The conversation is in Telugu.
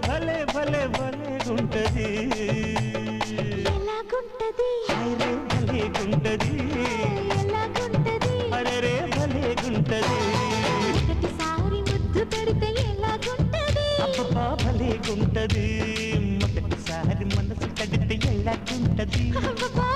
భలే భలే భలే గుంటది భలే గుంటది అరే భలే గుంటది ఒకటిసారి ముద్దు పెడితే ఎలాగుంటది అబ్బా భలే గుంటది మొదటిసారి మనసు కడితే ఎలాగుంటది అబ్బా